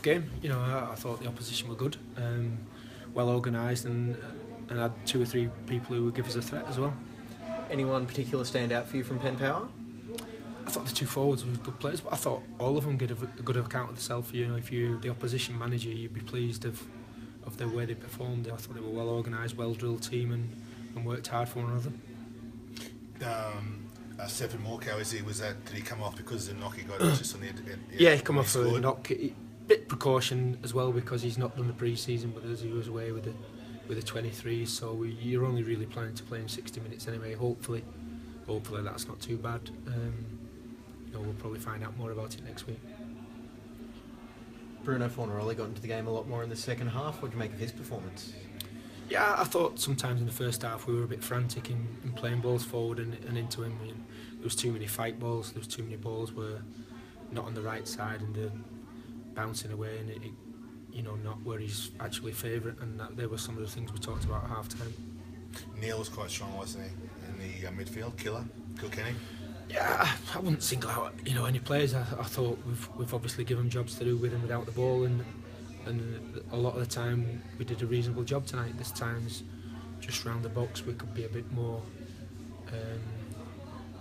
Game, I thought the opposition were good, well organised, and had 2 or 3 people who would give us a threat as well. Anyone particular stand out for you from Penn Power? I thought the 2 forwards were good players, but I thought all of them gave a good account of themselves. If you're the opposition manager, you'd be pleased of the way they performed. I thought they were well organised, well drilled team, and worked hard for one another. Stephen Morcow, did he come off because of the knock he got just on the Yeah, he come off for a knock. Bit precaution as well because he's not done the pre-season with us. He was away with the 23s, so you're only really planning to play him 60 minutes anyway. Hopefully that's not too bad. We'll probably find out more about it next week. Bruno Fornaroli got into the game a lot more in the second half. What do you make of his performance? Yeah, I thought sometimes in the first half we were a bit frantic in playing balls forward and into him. There was too many fight balls. There was too many balls were not on the right side and bouncing away, and it not where he's actually favourite. And there were some of the things we talked about at half time. Neil was quite strong, wasn't he, in the midfield? Kilkenny. Yeah, I wouldn't single out any players. I thought we've obviously given jobs to do with and without the ball, and a lot of the time we did a reasonable job tonight. There's times just round the box we could be a bit more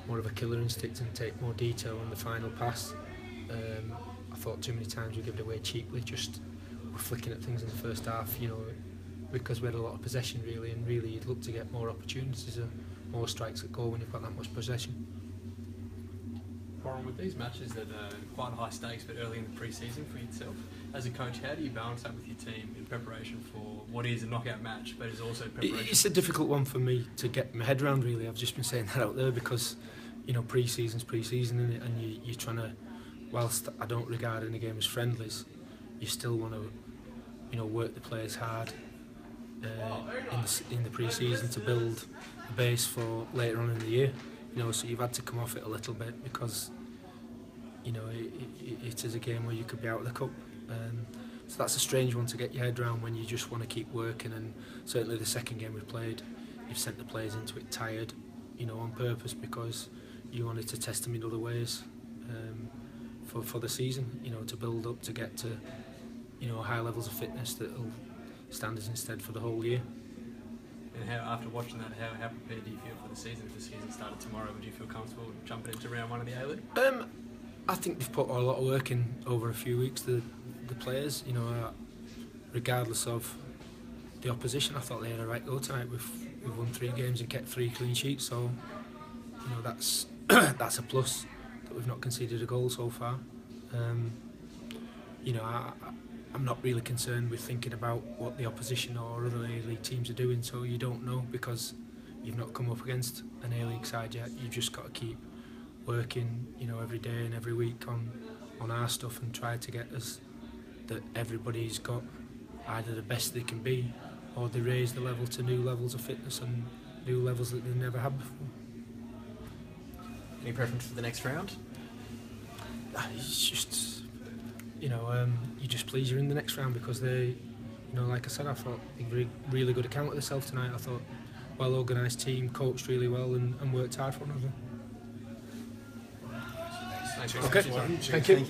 of a killer instinct and take more detail on the final pass. I thought too many times we give it away cheaply. Just we're flicking at things in the first half, because we had a lot of possession really, and really you'd look to get more opportunities, more strikes at goal when you've got that much possession. Warren, with these matches that are quite high stakes but early in the pre-season for yourself, as a coach, how do you balance that with your team in preparation for what is a knockout match but is also preparation? It's a difficult one for me to get my head around really. I've just been saying that out there because pre-season's pre-season, and you're trying to, whilst I don't regard any game as friendlies, you still want to work the players hard in the pre-season to build a base for later on in the year. So you've had to come off it a little bit because it is a game where you could be out of the cup. So that's a strange one to get your head around when you just want to keep working. And certainly the second game we played, you've sent the players into it tired, on purpose because you wanted to test them in other ways for the season, to build up to get to high levels of fitness that will stand us instead for the whole year. And how, after watching that, how prepared do you feel for the season? If the season started tomorrow, would you feel comfortable jumping into round 1 of the A-League? I think they've put a lot of work in over a few weeks, the players, regardless of the opposition. I thought they had a right go tonight. We've won 3 games and kept 3 clean sheets, so that's that's a plus that we've not conceded a goal so far. I'm not really concerned with thinking about what the opposition or other A-League teams are doing, so you don't know because you've not come up against an A-League side yet. You've just got to keep working, every day and every week on our stuff and try to get us that everybody's got either the best they can be or they raise the level to new levels of fitness and new levels that they've never had before. Any preference for the next round? It's just, you're just pleased you're in the next round because they, like I said, I thought they gave a really good account of themselves tonight. I thought well organised team, coached really well and worked hard for one another. Thanks. Okay, thank you.